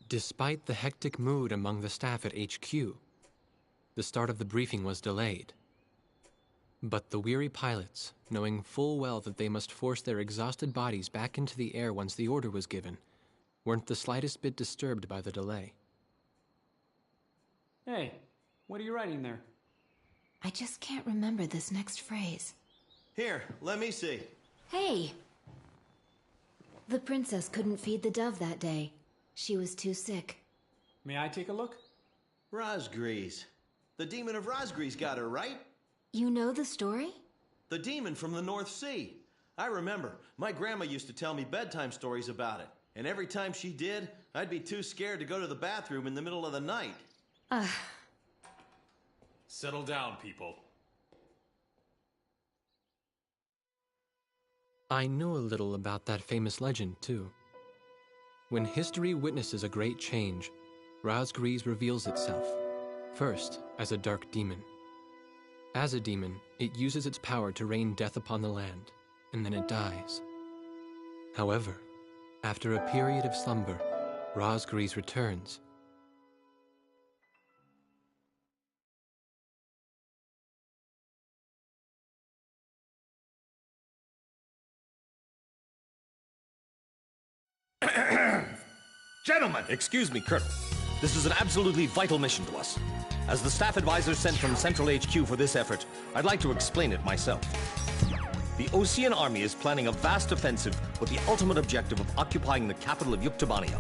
Despite the hectic mood among the staff at HQ, the start of the briefing was delayed. But the weary pilots, knowing full well that they must force their exhausted bodies back into the air once the order was given, weren't the slightest bit disturbed by the delay. Hey, what are you writing there? I just can't remember this next phrase. Here, let me see. Hey! The princess couldn't feed the dove that day. She was too sick. May I take a look? Rosgrees. The demon of Rosgrees got her, right? You know the story? The demon from the North Sea. I remember. My grandma used to tell me bedtime stories about it. And every time she did, I'd be too scared to go to the bathroom in the middle of the night. Settle down, people. I knew a little about that famous legend, too. When history witnesses a great change, Rosgrees reveals itself, first as a dark demon. As a demon, it uses its power to rain death upon the land, and then it dies. However, after a period of slumber, Rosgrees returns. Gentlemen! Excuse me, Colonel. This is an absolutely vital mission to us. As the staff advisor sent from Central HQ for this effort, I'd like to explain it myself. The Osean army is planning a vast offensive with the ultimate objective of occupying the capital of Yuktobania.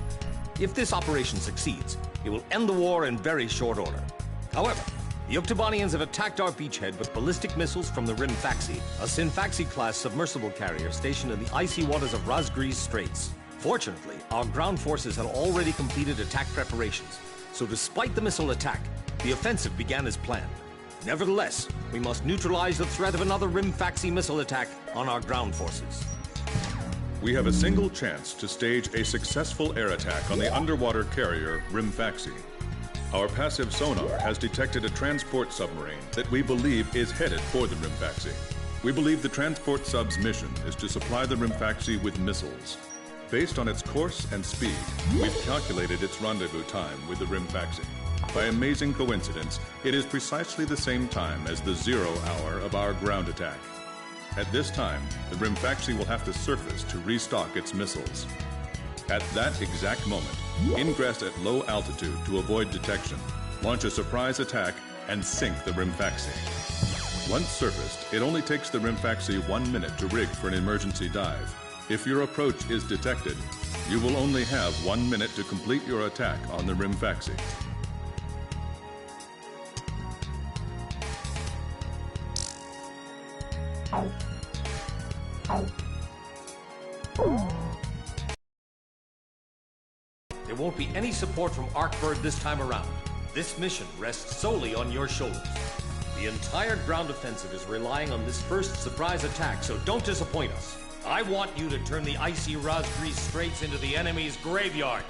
If this operation succeeds, it will end the war in very short order. However, the Yuktobanians have attacked our beachhead with ballistic missiles from the Rimfaxi, a Sinfaxi-class submersible carrier stationed in the icy waters of Rosgrees Straits. Fortunately, our ground forces had already completed attack preparations, so despite the missile attack, the offensive began as planned. Nevertheless, we must neutralize the threat of another Rimfaxi missile attack on our ground forces. We have a single chance to stage a successful air attack on the underwater carrier Rimfaxi. Our passive sonar has detected a transport submarine that we believe is headed for the Rimfaxi. We believe the transport sub's mission is to supply the Rimfaxi with missiles. Based on its course and speed, we've calculated its rendezvous time with the Rimfaxi. By amazing coincidence, it is precisely the same time as the 0 hour of our ground attack. At this time, the Rimfaxi will have to surface to restock its missiles. At that exact moment, ingress at low altitude to avoid detection, launch a surprise attack, and sink the Rimfaxi. Once surfaced, it only takes the Rimfaxi 1 minute to rig for an emergency dive. If your approach is detected, you will only have 1 minute to complete your attack on the Rimfaxi. There won't be any support from Arkbird this time around. This mission rests solely on your shoulders. The entire ground offensive is relying on this first surprise attack, so don't disappoint us. I want you to turn the icy Rosgrees Straits into the enemy's graveyard.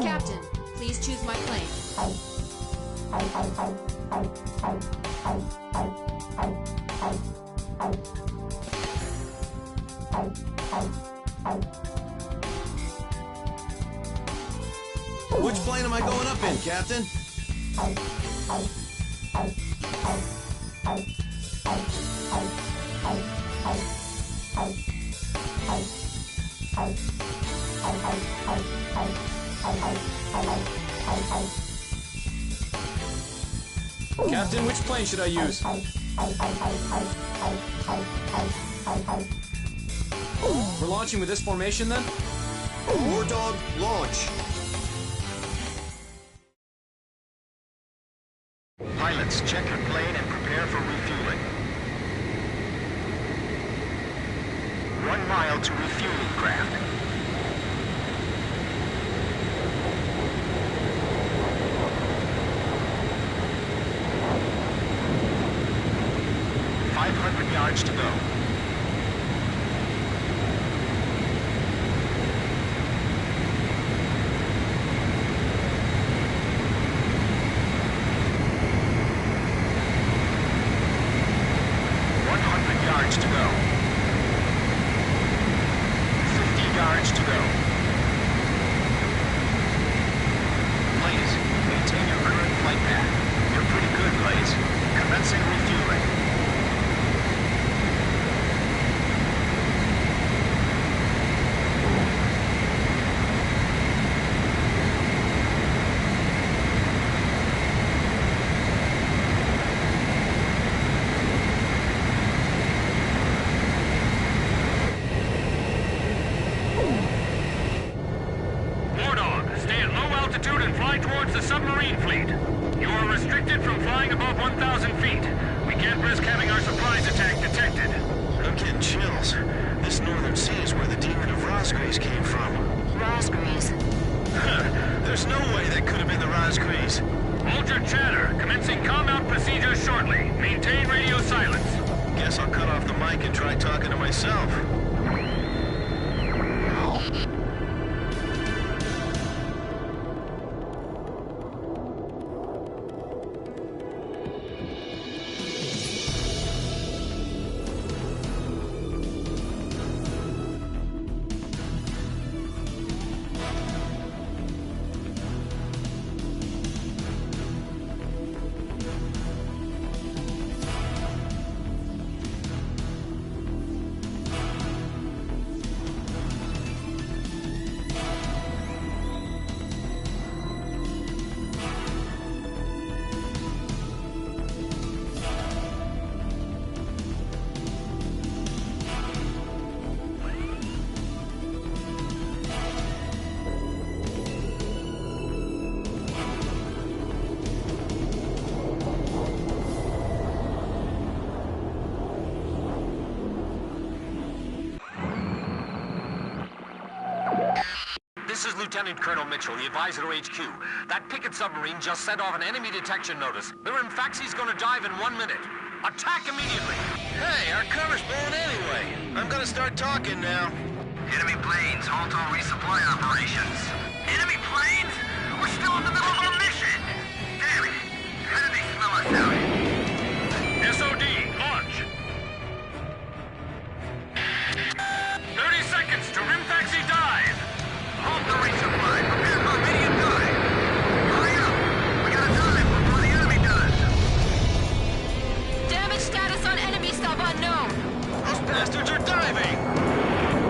Captain, please choose my plane. Which plane am I going up in, Captain? Captain, which plane should I use? We're launching with this formation, then? War Dog, launch. Pilots, check your plane and prepare for refueling. 1 mile to refueling craft. Yards to go. Yards to go. 50 yards to go. Blaze, maintain your current flight path. You're pretty good, Blaze. Commencing refueling. This is Lieutenant Colonel Mitchell, the advisor to HQ. That picket submarine just sent off an enemy detection notice. The Rimfaxi's gonna dive in 1 minute. Attack immediately! Hey, our cover's blowing anyway. I'm gonna start talking now. Enemy planes, halt all resupply operations. Enemy planes? We're still in the middle of our mission! Damn it! How did they smell us out? SOD, launch! 30 seconds to Rimfaxi dive! Halt the resupply! Prepare for immediate dive! Hurry up! We gotta dive before the enemy does! Damage status on enemy sub unknown. Those bastards are diving!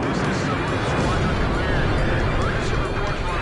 This is Submarine Squadron Command. Emergency report for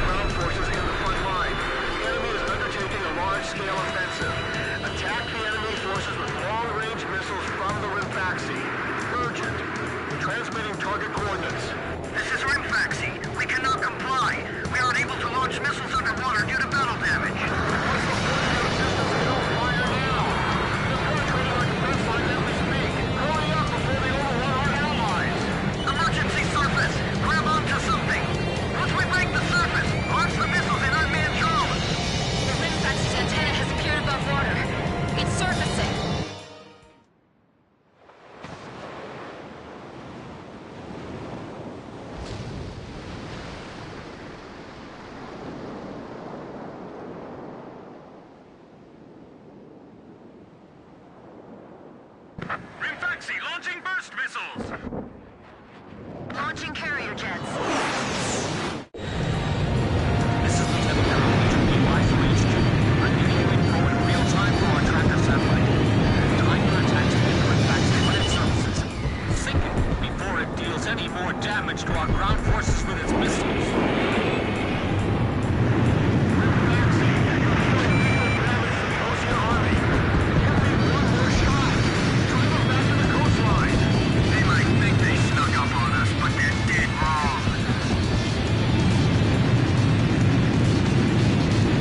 reinforces with its missiles. They might think they snuck up on us, but they're dead wrong.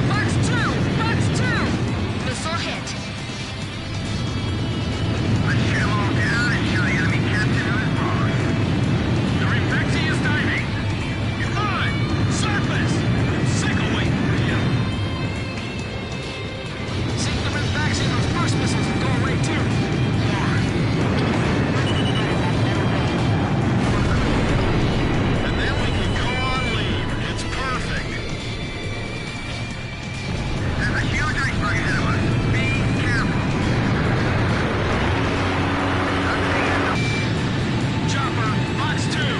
Box 2! Missile hit. Let's shoot 'em all down and show the enemy captain who is boss. The Rimfexi is diving. You're fine. Surface. I'm sick of waiting for you. Sink the Rimfaxi and those burst missiles will go away too. And then we can go on leave. It's perfect. There's a huge iceberg ahead of us. Be careful. Chopper, box 2.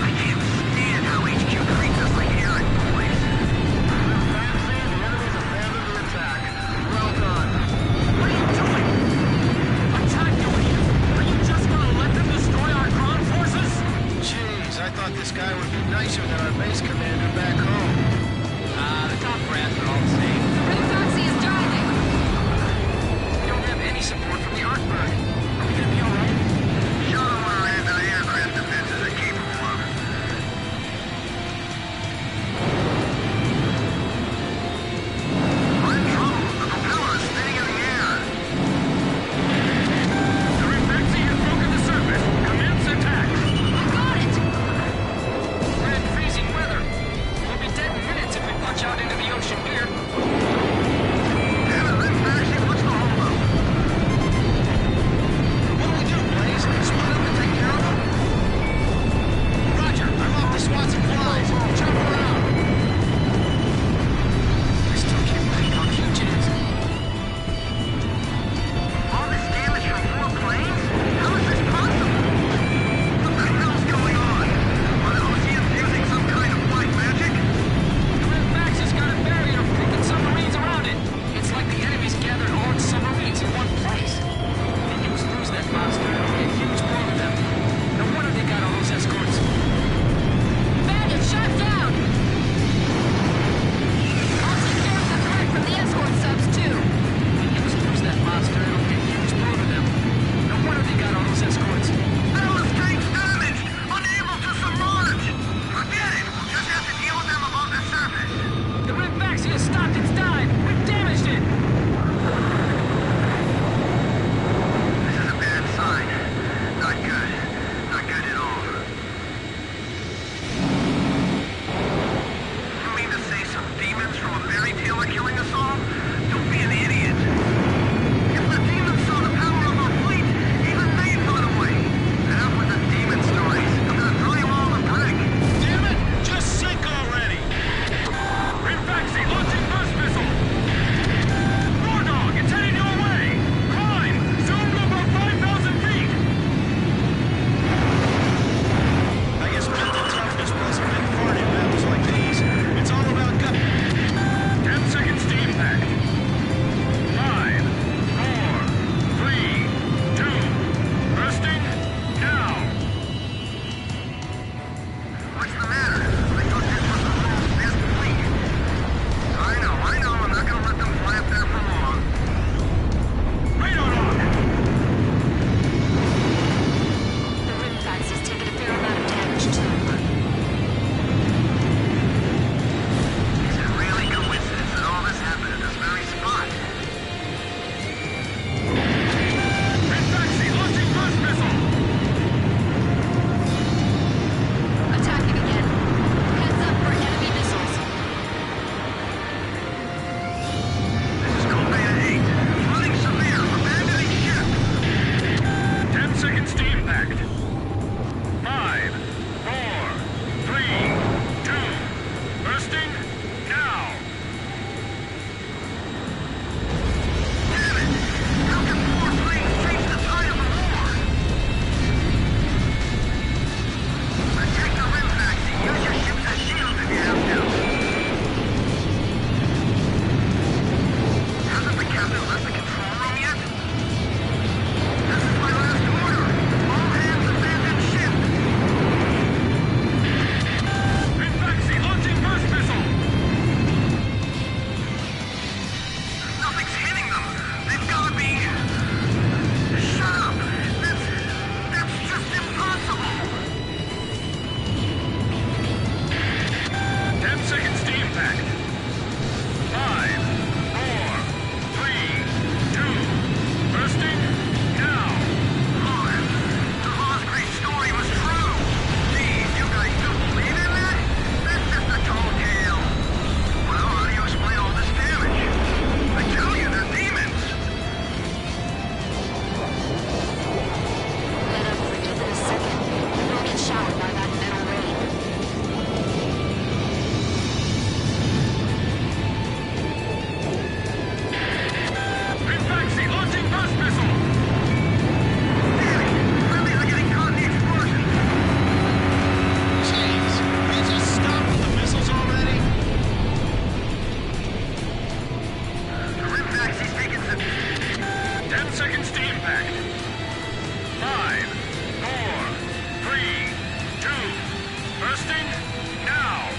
I can't stand how HQ treats us like errand boys. The enemy's abandoned the attack. Well done. What are you doing? Attack, you idiot! Are you just gonna let them destroy our ground forces? Jeez, I thought this guy would be nicer than our base commander back home. The top brass are all the same. The Rimfaxi is diving. We don't have any support from the Artberg. Are we gonna be alright? Show them what our anti-aircraft defenses are capable of. We're in trouble. The propeller is spinning in the air. The Rimfexi has broken the surface. Commence attack. We got it! We're in freezing weather. We'll be dead in minutes if we punch out into the ocean here. Damn it, Rimfaxi, what's the holdup? What do we do, Blaze? Swat up and take care of them? Roger, I'm off the swats and flies. Jump around. I still can't believe how huge it is. All this damage from 4 planes? How is this possible? What the hell's going on? Are the Oceans using some kind of black magic? The Rimfaxi's got a barrier picking submarines around it. It's like the enemy's gathered all its submarines in one place. If you lose that monster, it'll be a huge blow to them. No wonder they got all those escorts. Bandit shot down! I'll take care of the threat from the escort subs, too. If you lose that monster, it'll be a huge blow to them. No wonder they got all those escorts. Battle escape's damaged! Unable to submerge! Forget it! We'll just have to deal with them above the surface. The Rimfaxi has stopped its dive! We've damaged it! This is a bad sign. Not good. Not good at all. You mean to say some demons from a fairy tale are killing us all? Don't be an idiot. If the demons saw the power of our fleet, even they'd run away. Enough with the demon stories. I'm gonna throw you all the brick. Damn it! Just sink already! Rimfexi launching burst missile! War Dog, it's heading your way! Climb! Zoom to about 5,000 feet! I guess mental toughness plays a big part in battles like these. It's all about gut. 10 seconds to impact. 5, 4, 3, 2, bursting, now! What's the matter? I thought this was the world's best fleet. I know. I'm not gonna let them fly up there for long. Radar lock! The Rimfaxi's taken a fair amount of damage, too. Is it really coincidence that all this happened at this very spot? Rimfexi launching burst missile! Attacking again. Resting now.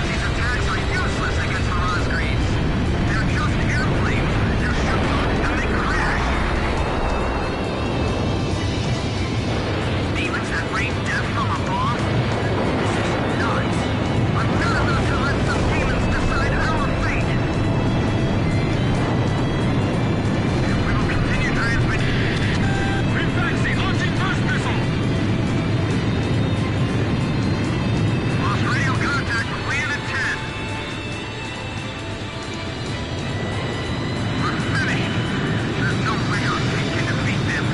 These attacks are useless against the Rosgreens. They're just airplanes. They're shooting and they crash. Demons that rain death from above? This is nuts. I'm not about to let some demons decide our fate. We will continue transmitting. Rimfaxi launching burst missile. Lost radio contact with land at 10. We're finished. There's no way our fleet can defeat them.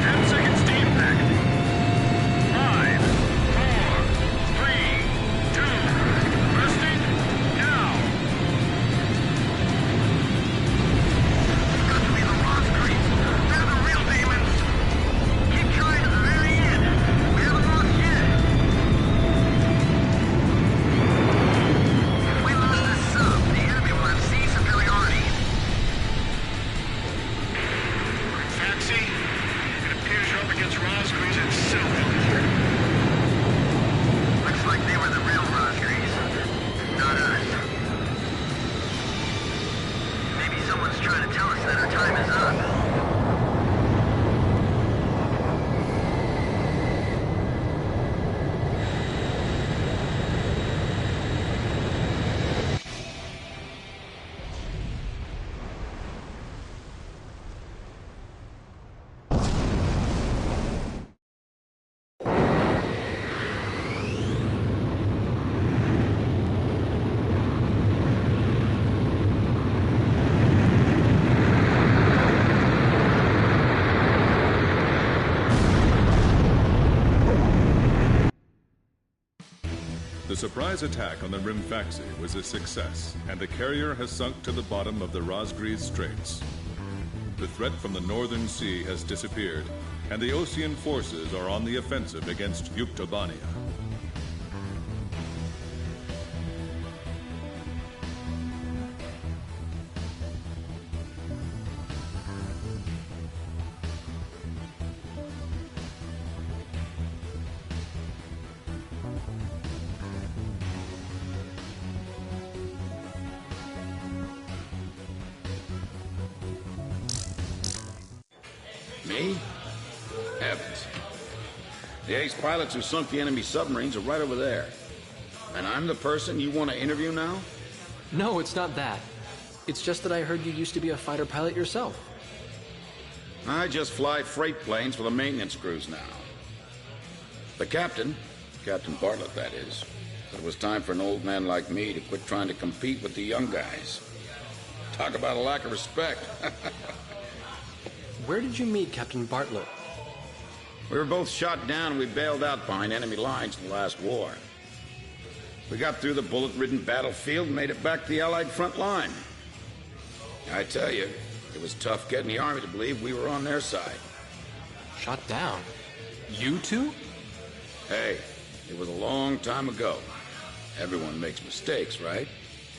10 seconds to impact. 5, 4, 3, 2. Resting now. It's got to be the Rosgreens. They're the real demons. Keep trying to the very end. We haven't lost yet. If we lose this sub, the enemy will have sea superiority. Faxi, it appears you're up against Rosgreens itself. Looks like they were the real Rosgreens, not us. Maybe someone's trying to tell us that our time is up. The surprise attack on the Rimfaxi was a success, and the carrier has sunk to the bottom of the Rosgrees Straits. The threat from the northern sea has disappeared, and the Osean forces are on the offensive against Yuktobania. Me? Heavens. The ace pilots who sunk the enemy submarines are right over there. And I'm the person you want to interview now? No, it's not that. It's just that I heard you used to be a fighter pilot yourself. I just fly freight planes for the maintenance crews now. The captain, Captain Bartlett that is, said it was time for an old man like me to quit trying to compete with the young guys. Talk about a lack of respect. Where did you meet Captain Bartlett? We were both shot down and we bailed out behind enemy lines in the last war. We got through the bullet-ridden battlefield and made it back to the Allied front line. I tell you, it was tough getting the Army to believe we were on their side. Shot down? You two? Hey, it was a long time ago. Everyone makes mistakes, right?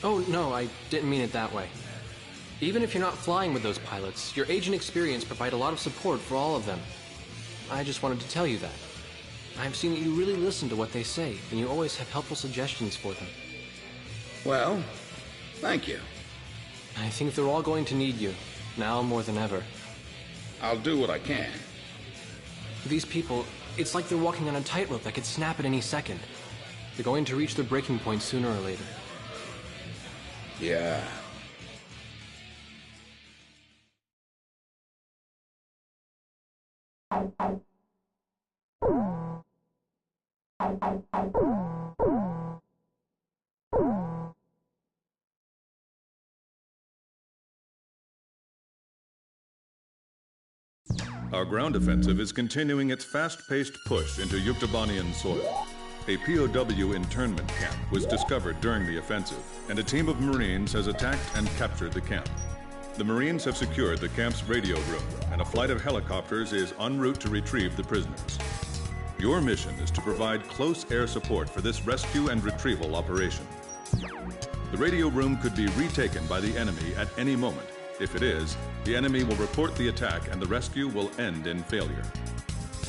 Oh, no, I didn't mean it that way. Even if you're not flying with those pilots, your age and experience provide a lot of support for all of them. I just wanted to tell you that. I've seen that you really listen to what they say, and you always have helpful suggestions for them. Well, thank you. I think they're all going to need you, now more than ever. I'll do what I can. These people, it's like they're walking on a tightrope that could snap at any second. They're going to reach their breaking point sooner or later. Yeah. Our ground offensive is continuing its fast-paced push into Yuktobanian soil. A POW internment camp was discovered during the offensive, and a team of Marines has attacked and captured the camp. The Marines have secured the camp's radio room, and a flight of helicopters is en route to retrieve the prisoners. Your mission is to provide close air support for this rescue and retrieval operation. The radio room could be retaken by the enemy at any moment. If it is, the enemy will report the attack and the rescue will end in failure.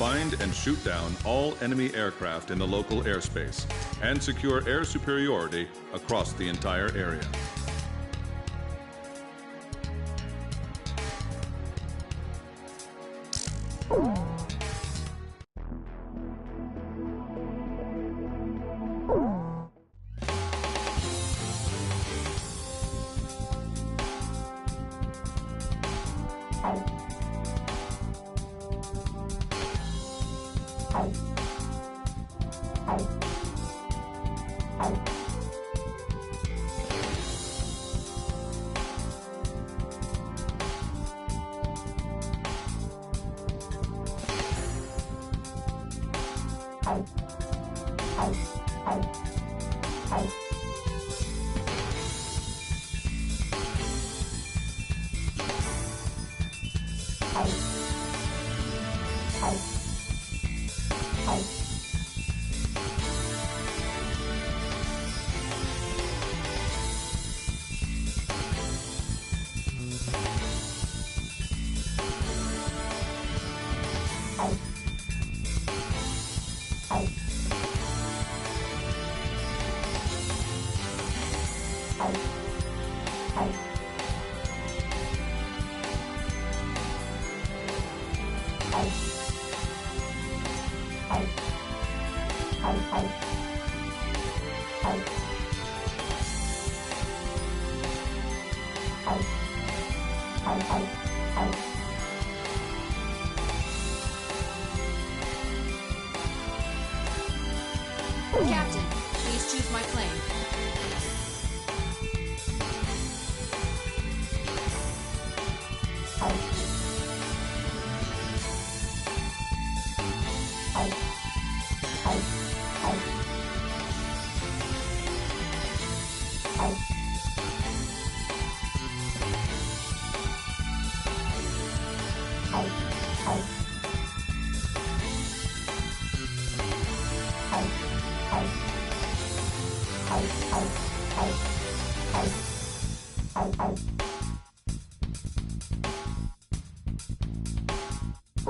find and shoot down all enemy aircraft in the local airspace and secure air superiority across the entire area. Captain, please choose my plane.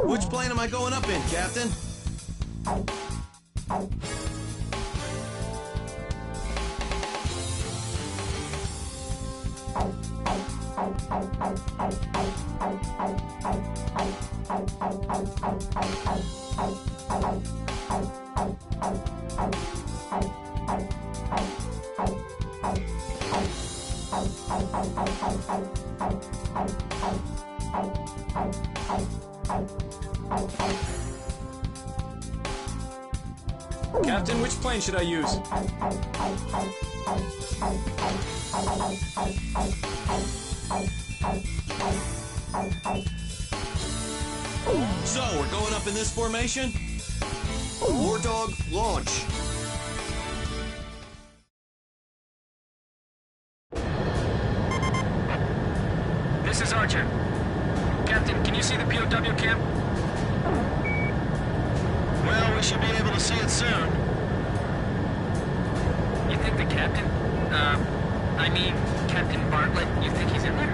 Which plane am I going up in, Captain? Captain, which plane should I use? So, we're going up in this formation? War Dog, launch. This is Archer. Captain, can you see the POW camp? Well, we should be able to see it soon. You think the captain? I mean, Captain Bartlett, you think he's in there?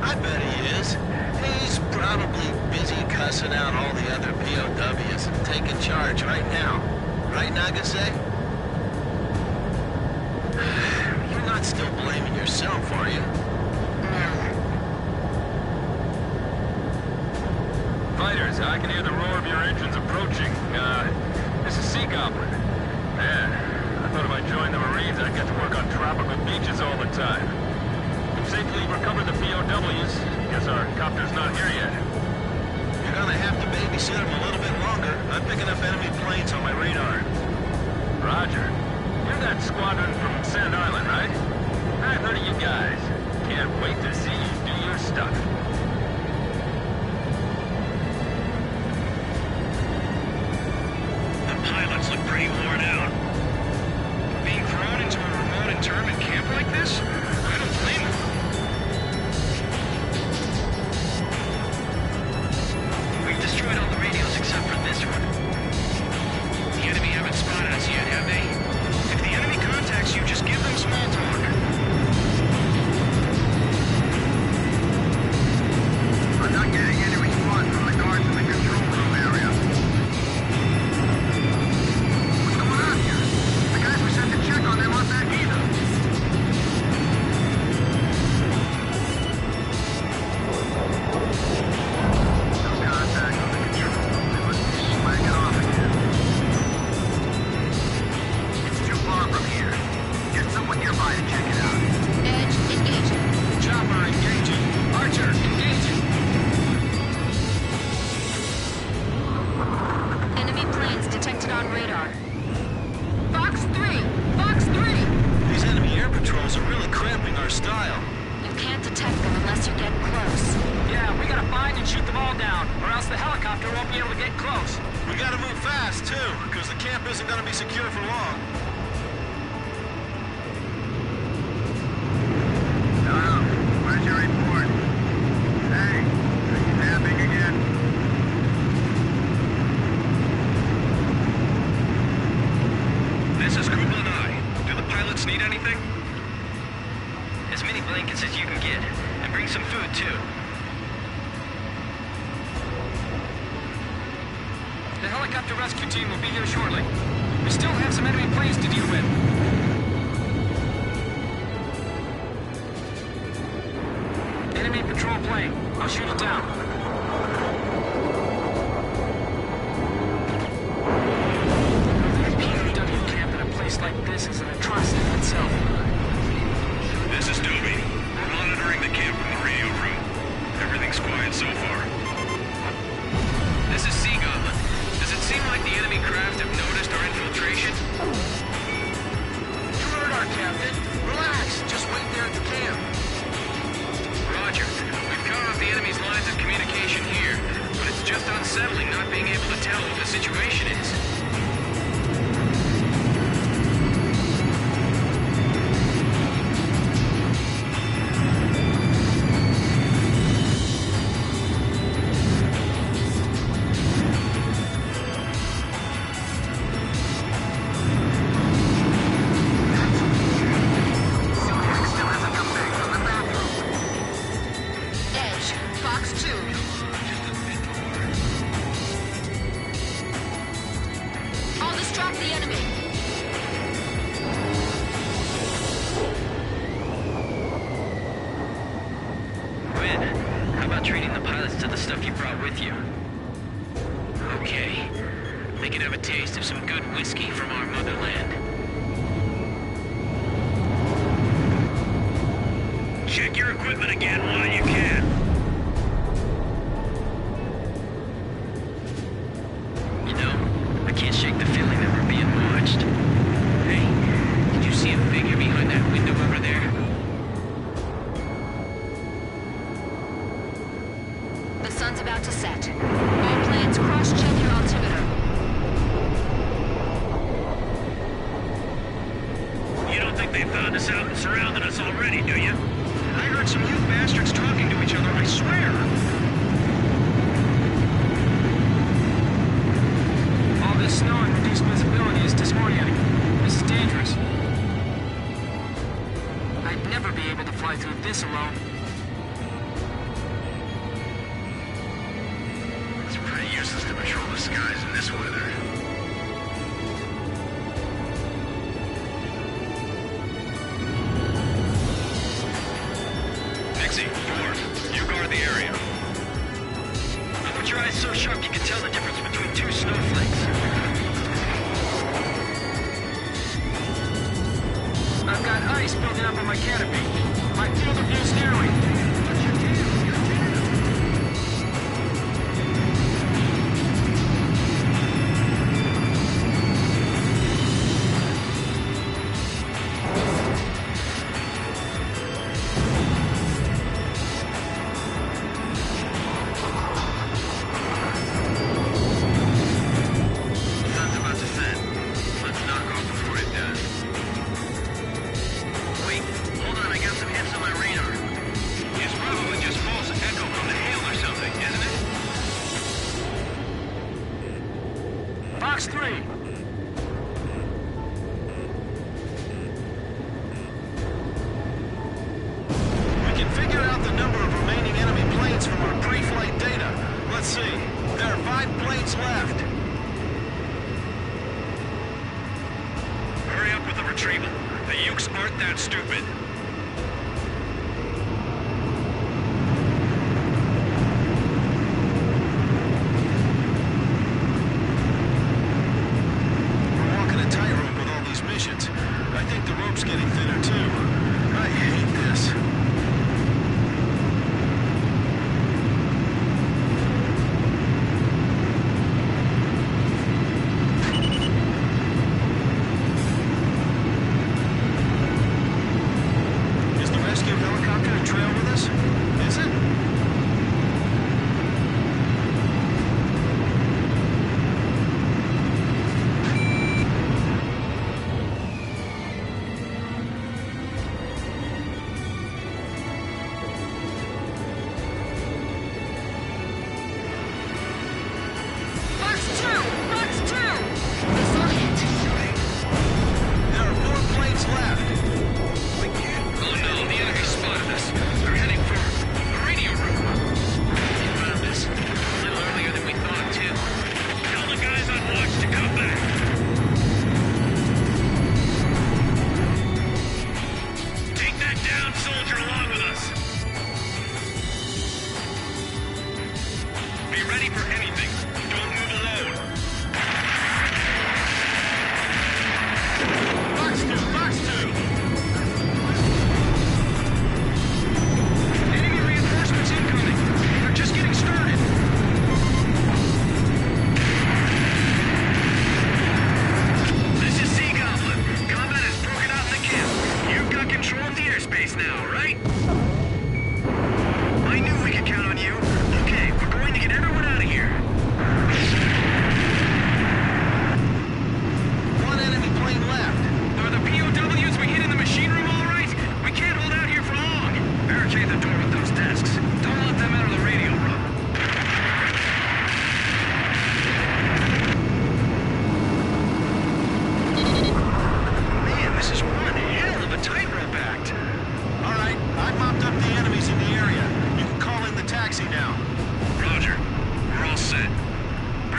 I bet he is. He's probably busy cussing out all the other POWs and taking charge right now. Right, Nagase? You're not still blaming yourself, are you? Fighters, I can hear the roar of your engines approaching. This is Sea Goblin. Yeah, I thought if I joined the Marines, I'd get to work on tropical beaches all the time. We've safely recovered the POWs. Guess our copter's not here yet. You're gonna have to babysit him a little bit longer. I'm picking up enemy planes on my radar. Roger. You're that squadron from Sand Island, right? I've heard of you guys. Can't wait to see you do your stuff. The pilots look pretty worn out. Being thrown into a remote internment camp like this? I don't blame them. We've destroyed all the radios except for this one. The enemy haven't spotted us yet, have they? If the enemy contacts you, just give them small talk. I'm not getting any response from the guards in the control room. radar. Fox 3! Fox 3! These enemy air patrols are really cramping our style. You can't detect them unless you get close. Yeah, we gotta find and shoot them all down, or else the helicopter won't be able to get close. We gotta move fast, too, because the camp isn't gonna be secure for long. Hello, where's your report? Hey, are you napping again? This is Kubla and I. Do the pilots need anything? As many blankets as you can get. And bring some food, too. The helicopter rescue team will be here shortly. We still have some enemy planes to deal with. Enemy patrol plane. I'll shoot it down. A POW camp in a place like this is an atrocity in itself. This is Toby. We're monitoring the camp from the radio room. Everything's quiet so far. This is Bygone. Does it seem like the enemy craft have noticed our infiltration? You heard our captain. Relax. Just wait there at the camp. Roger. We've cut off the enemy's lines of communication here, but it's just unsettling not being able to tell what the situation is. Edge, Fox 2. I'll distract the enemy. Win, how about treating the pilots to the stuff you brought with you? Okay. They can have a taste of some good whiskey from our motherland. Check your equipment again while you can. You know, I can't shake the feeling that we're being watched. Hey, did you see a figure behind that window over there? The sun's about to set. All planes cross-check your altimeter. You don't think they found us out and surrounded us already, do you? I heard some you bastards talking to each other, I swear. All this snow and reduced visibility is disorienting. This is dangerous. I'd never be able to fly through this alone. It's pretty useless to patrol the skies in this weather. Nixie, Thor, you guard the area. How about your eyes so sharp you can tell the difference between two snowflakes? I've got ice building up in my canopy. My field of view's narrowing. Sun's about to set. Let's knock off before it does. Wait, hold on, I got some hits on my radar. It's probably just false echo from the hail or something, isn't it? Fox 3. We can figure out the number of remaining enemy planes from our pre-flight data. Let's see. There are 5 planes left. Hurry up with the retrieval. The Ukes aren't that stupid. We're walking a tightrope with all these missions. I think the rope's getting thinner, too. I hate this.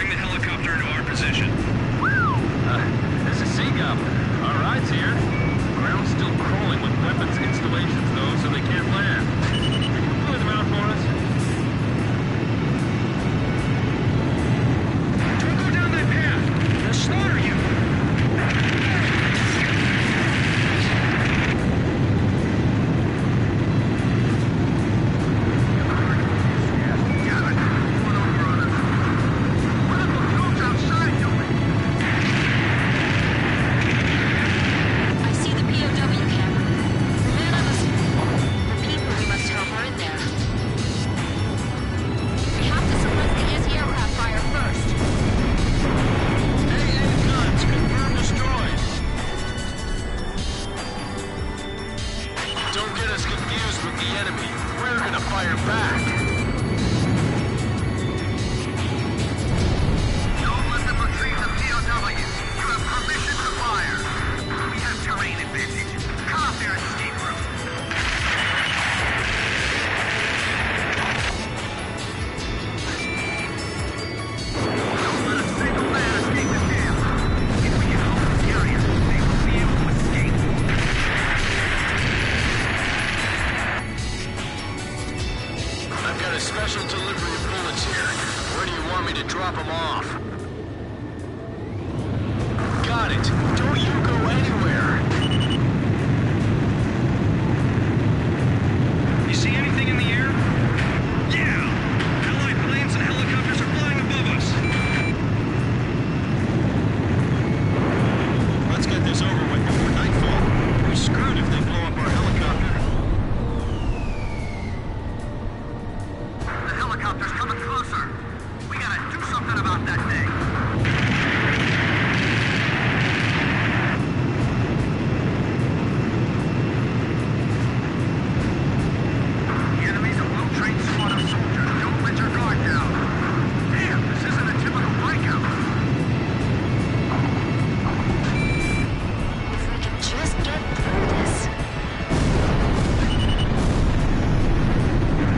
Bring the helicopter into our position. This is Sea Goblin. Our ride's here. Ground's still crawling with weapons installations, though, so they can't land. Can you clear them out for us? Don't go down that path! They'll slaughter you! Don't get us confused with the enemy. We're gonna fire back. Don't let them retrieve the POWs. You have permission to fire. We have terrain advantage. Cut off their escape route. Don't let a single man escape the jail. If we get hold of the area, they won't be able to escape. I've got a special delivery of bullets here. Where do you want me to drop them off? Got it. Don't you go anywhere. You see anything in the air? Yeah! Allied planes and helicopters are flying above us. Let's get this over with before nightfall. We're screwed if they blow up our helicopter. The helicopter's coming closer. We gotta do something about that thing. The enemy's a well-trained squad of soldiers. Don't let your guard down. Damn, this isn't a typical breakout. If we can just get through this.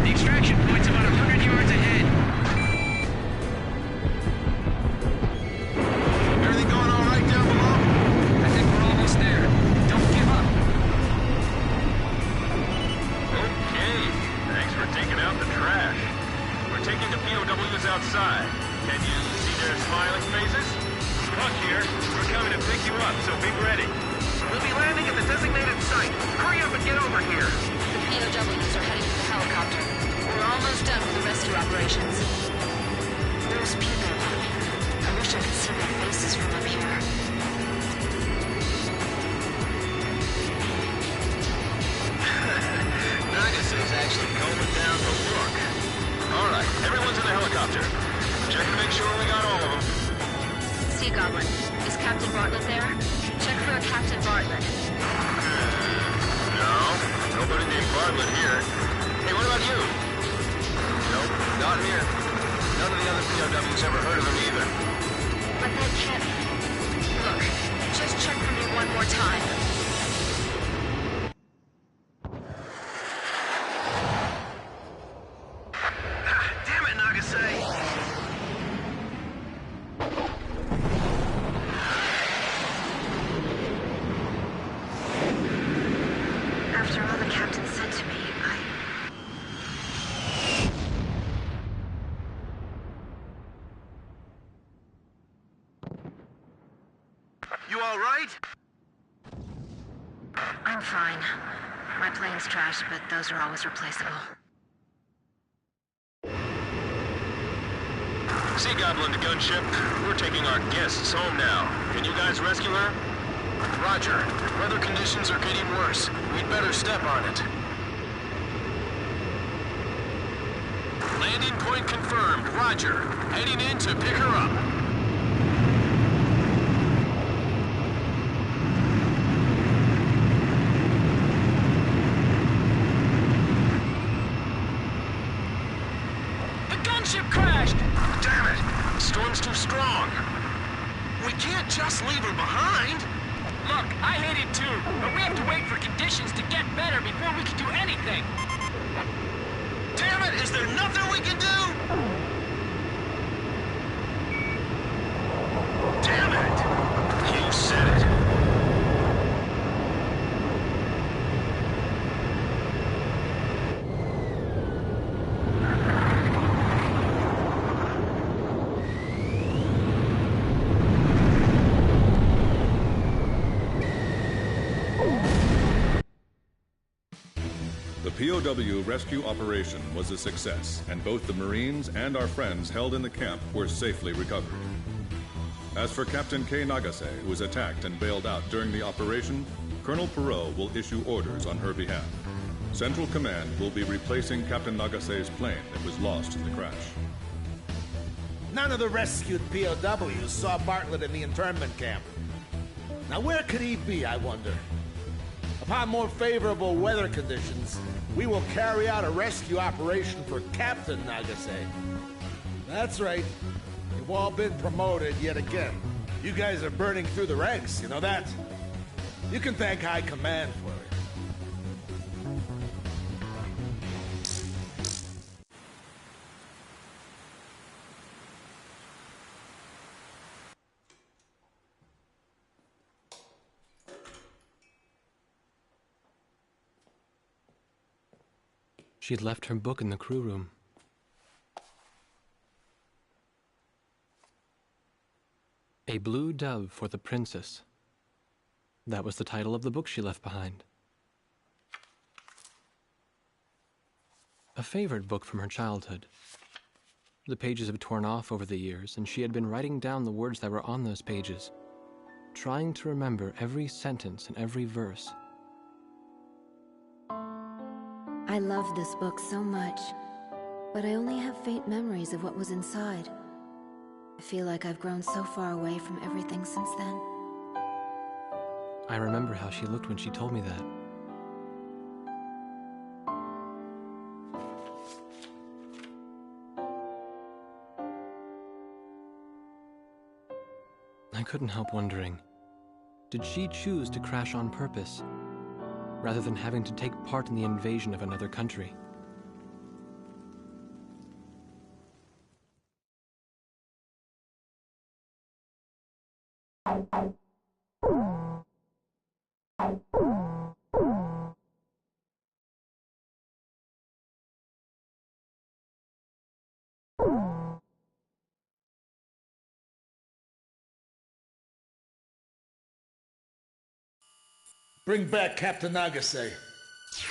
The extraction point's about 100 yards ahead. Everything going all right down below? I think we're almost there. Don't give up. Okay. Thanks for taking out the trash. We're taking the POWs outside. Can you see their smiling faces? Puck here. We're coming to pick you up, so be ready. We'll be landing at the designated site. Hurry up and get over here. The POWs are heading for the helicopter. We're almost done with the rescue operations. Those people. I wish I could see their faces from up here. Nagase is actually combing down the look. All right, everyone's in the helicopter. Check to make sure we got all of them. Sea Goblin, is Captain Bartlett there? Check for a Captain Bartlett. No, nobody named Bartlett here. Hey, what about you? Nope, not here. None of the other POWs ever heard of him either. But that can't... Look, just check for me one more time. Damn it, Nagase! After all the captain said to me, You all right? I'm fine. My plane's trashed, but those are always replaceable. Sea Goblin to gunship. We're taking our guests home now. Can you guys rescue her? Roger. Weather conditions are getting worse. We'd better step on it. Landing point confirmed. Roger. Heading in to pick her up. The gunship crashed! Damn it! Storm's too strong. We can't just leave her behind. Look, I hate it too, but we have to wait for conditions to get better before we can do anything. Damn it! Is there nothing we can do? POW rescue operation was a success, and both the Marines and our friends held in the camp were safely recovered. As for Captain K. Nagase, who was attacked and bailed out during the operation, Colonel Perot will issue orders on her behalf. Central Command will be replacing Captain Nagase's plane that was lost in the crash. None of the rescued POWs saw Bartlett in the internment camp. Now where could he be, I wonder? Upon more favorable weather conditions, we will carry out a rescue operation for Captain Nagase. That's right. You've all been promoted yet again. You guys are burning through the ranks, you know that? You can thank High Command for it. She'd left her book in the crew room. A Blue Dove for the Princess. That was the title of the book she left behind. A favored book from her childhood. The pages had torn off over the years, and she had been writing down the words that were on those pages, trying to remember every sentence and every verse. I loved this book so much, but I only have faint memories of what was inside. I feel like I've grown so far away from everything since then. I remember how she looked when she told me that. I couldn't help wondering, did she choose to crash on purpose, rather than having to take part in the invasion of another country? Bring back Captain Nagase.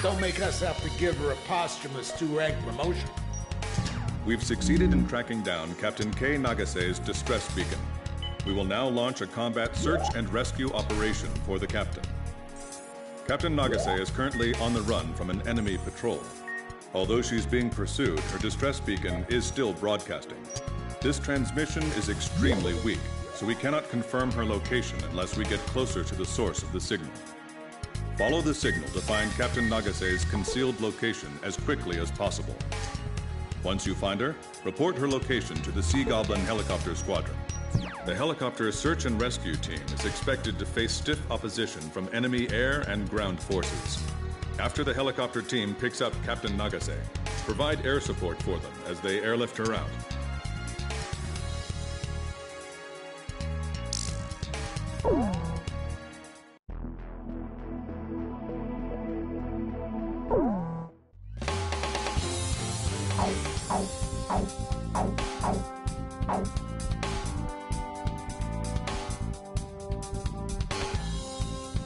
Don't make us have to give her a posthumous 2-rank promotion. We've succeeded in tracking down Captain K. Nagase's distress beacon. We will now launch a combat search and rescue operation for the captain. Captain Nagase is currently on the run from an enemy patrol. Although she's being pursued, her distress beacon is still broadcasting. This transmission is extremely weak, so we cannot confirm her location unless we get closer to the source of the signal. Follow the signal to find Captain Nagase's concealed location as quickly as possible. Once you find her, report her location to the Sea Goblin Helicopter Squadron. The helicopter search and rescue team is expected to face stiff opposition from enemy air and ground forces. After the helicopter team picks up Captain Nagase, provide air support for them as they airlift her out.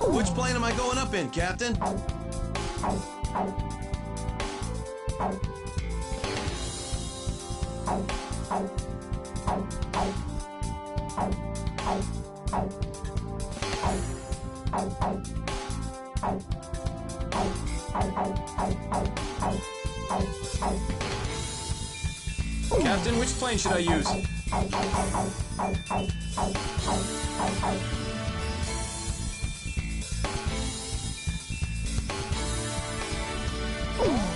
Which plane am I going up in, Captain? Captain, which plane should I use?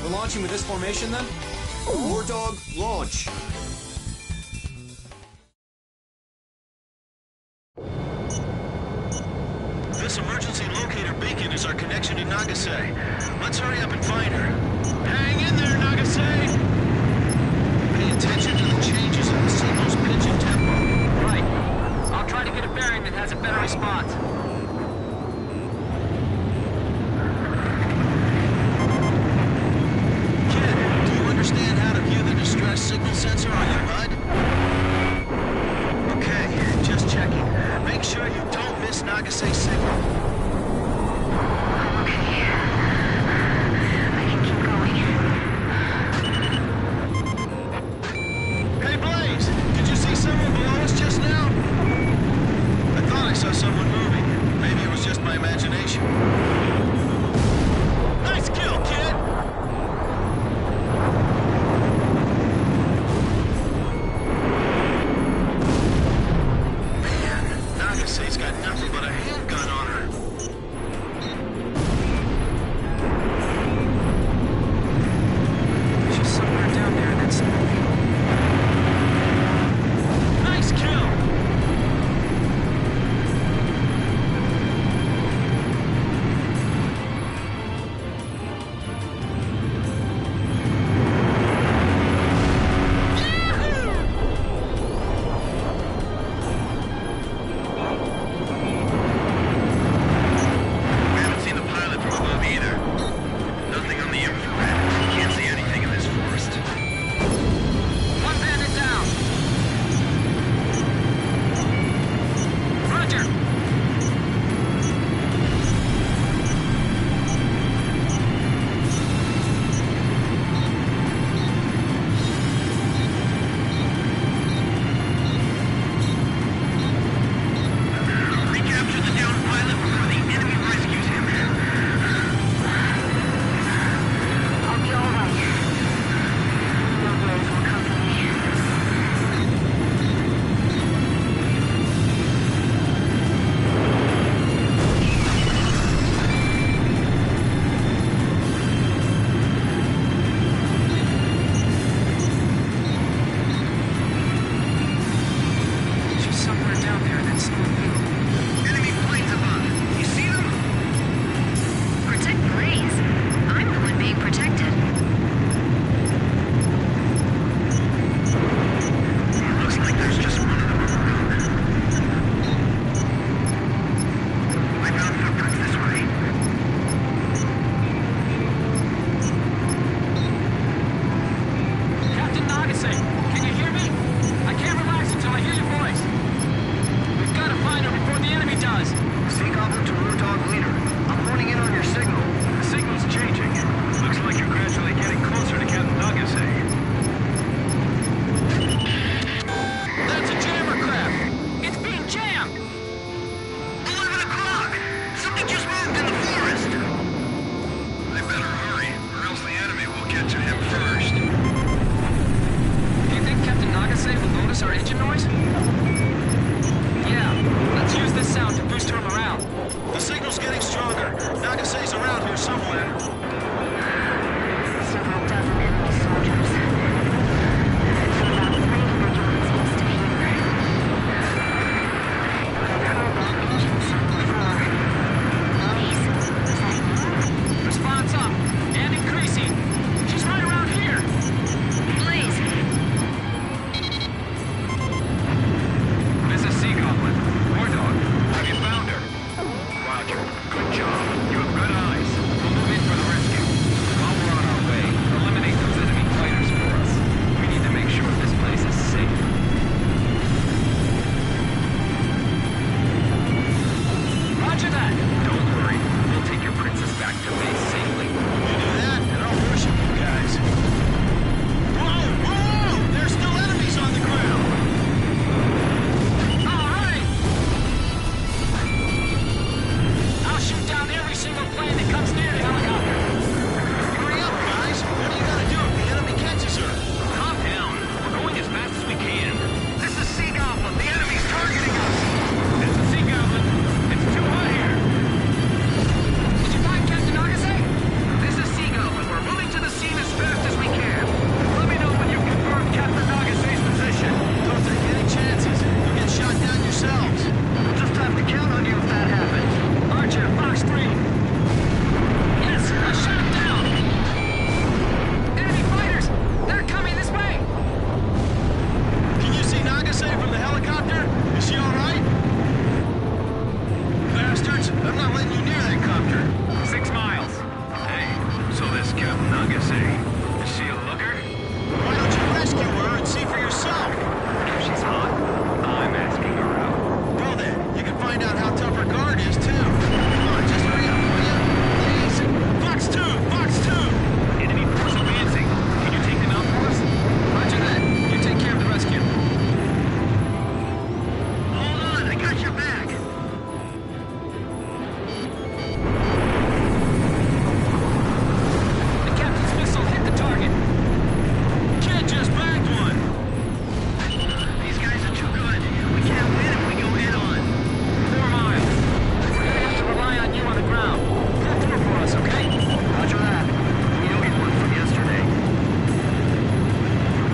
We're launching with this formation, then? War Dog, launch! This emergency locator beacon is our connection to Nagase. Let's hurry up and find her. Hang in there, Nagase! Pay attention to the changes in the signal's pitch and tempo. Right. I'll try to get a bearing that has a better response. Kid, do you understand how to view the distress signal sensor on your HUD? Okay, just checking. Make sure you don't miss Nagase's signal. Okay. I can keep going. possible view. Enemy planes above. You see them? Protect Blaze. I'm the one being protected. It looks like there's just one of them around. I found footprints this way. Captain Nagase, can you hear me? I can't relax until I hear your voice. We've got to find her before the enemy does. Sea Goblin to War Dog Leader. I'm honing in on your signal. The signal's changing. Looks like you're gradually getting closer to Captain Nagase. That's a jammer craft! It's being jammed! 11 o'clock! Something just moved in the forest! They better hurry, or else the enemy will get to him first. Do you think Captain Nagase will notice our engine noise? Yeah, let's use this sound to boost her morale. The signal's getting stronger. Nagase's around here somewhere. Several dozen enemy soldiers. So about 300 units must be here. I've heard that engine sound before. Blaze, is that you? Response up, and increasing. She's right around here. Blaze, This is Sea Goblin. War Dog, have you found her? Roger. Good job. You have good eyes. We'll move in for the rescue. While we're on our way, eliminate those enemy fighters for us. We need to make sure this place is safe. Roger that. Don't worry. We'll take your princess back to base safely. You do that, and I'll worship you guys. Whoa! Whoa! There's still enemies on the ground! All right. I'll shoot down every single plane that comes near the helicopter. Hurry up, guys! What do you gotta do if the enemy catches her? Calm down. We're going as fast as we can. This is Sea Goblin. The enemy's targeting us. This is Sea Goblin. It's too hot here. Did you find Captain Nagase? This is Sea Goblin. We're moving to the scene as fast as we can. Let me know when you've confirmed Captain Nagase's position. Don't take any chances. You'll get shot down yourselves. We'll just have to count on you if that happens. Archer, Fox 3. Yes, I shot him down. Enemy fighters! They're coming this way! Can you see Nagase from the helicopter? Is she alright? Bastards! I'm not letting you near that copter. 6 miles. Hey, so this Captain Nagase, is she a looker? Why don't you rescue her and see for yourself? If she's hot, I'm asking her out. Well then, you can find out how tough her guard is too. Come on, just hurry up, will you? Please? Fox 2! Fox 2! Enemy force advancing. Can you take them out for us? Roger that. You take care of the rescue. Hold on, I got your back. The captain's missile hit the target. Kid just bagged one! These guys are too good. We can't win if we go head on. 4 miles. We're gonna have to rely on you on the ground. Pull through for us, okay? Roger that. We owe you one from yesterday.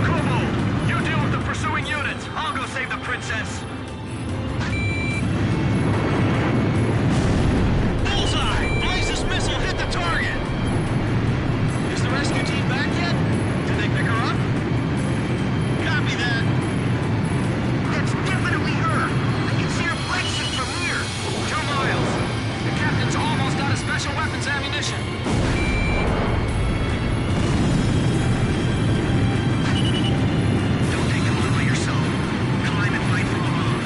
Como, you deal with the pursuing units. I'll go save the princess. Bullseye! Blaze's missile hit the target! Is the rescue team back yet? Did they pick her up? Copy that. That's definitely her. I can see her flexing from here. 2 miles. The captain's almost out of special weapons ammunition. Don't take them on by yourself. Climb and fight from above.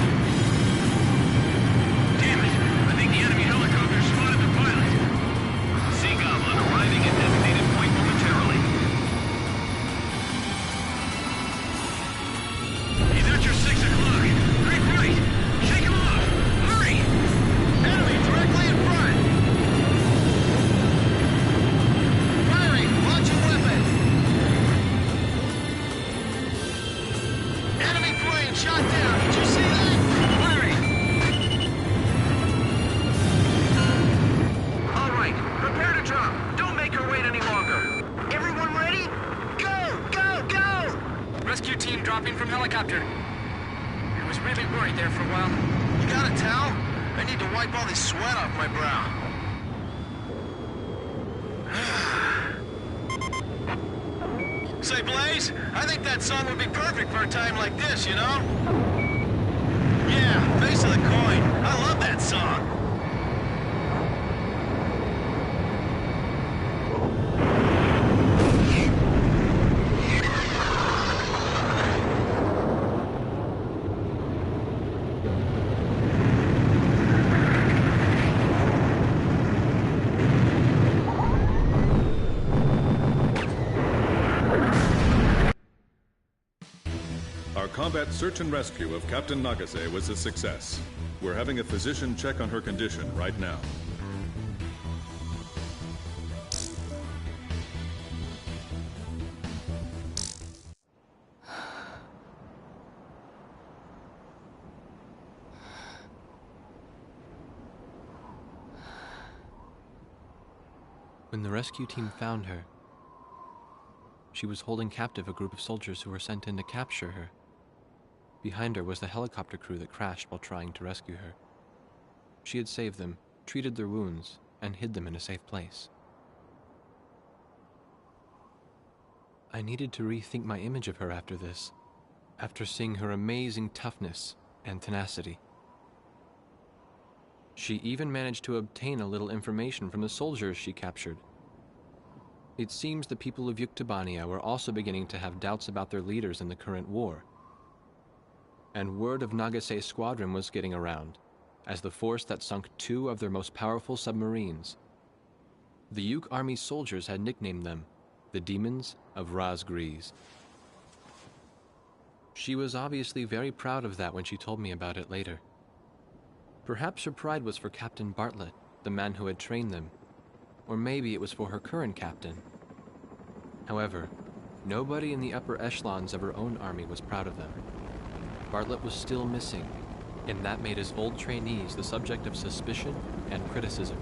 Damn it! I think the enemy helicopter spotted the pilot. Sea Goblin arriving at designated point momentarily. He's at your 6 o'clock. Great right! Shake him off! Hurry! Enemy directly in front! Firing! Launching weapon! Enemy plane shot down! Did you see that? Firing! All right, prepare to drop. Don't make her wait any longer. Everyone ready? Go! Go! Go! Rescue team dropping from helicopter. I was really worried there for a while. You got a towel? I need to wipe all this sweat off my brow. Say, Blaze, I think that song would be perfect for a time like this, you know? Yeah, Face of the Coin. I love that song. Combat search and rescue of Captain Nagase was a success. We're having a physician check on her condition right now. When the rescue team found her, she was holding captive a group of soldiers who were sent in to capture her. Behind her was the helicopter crew that crashed while trying to rescue her. She had saved them, treated their wounds, and hid them in a safe place. I needed to rethink my image of her after this, after seeing her amazing toughness and tenacity. She even managed to obtain a little information from the soldiers she captured. It seems the people of Yuktobania were also beginning to have doubts about their leaders in the current war. And word of Nagase's squadron was getting around, as the force that sunk 2 of their most powerful submarines. The Yuk Army's soldiers had nicknamed them the Demons of Raz Gries. She was obviously very proud of that when she told me about it later. Perhaps her pride was for Captain Bartlett, the man who had trained them, or maybe it was for her current captain. However, nobody in the upper echelons of her own army was proud of them. Bartlett was still missing, and that made his old trainees the subject of suspicion and criticism.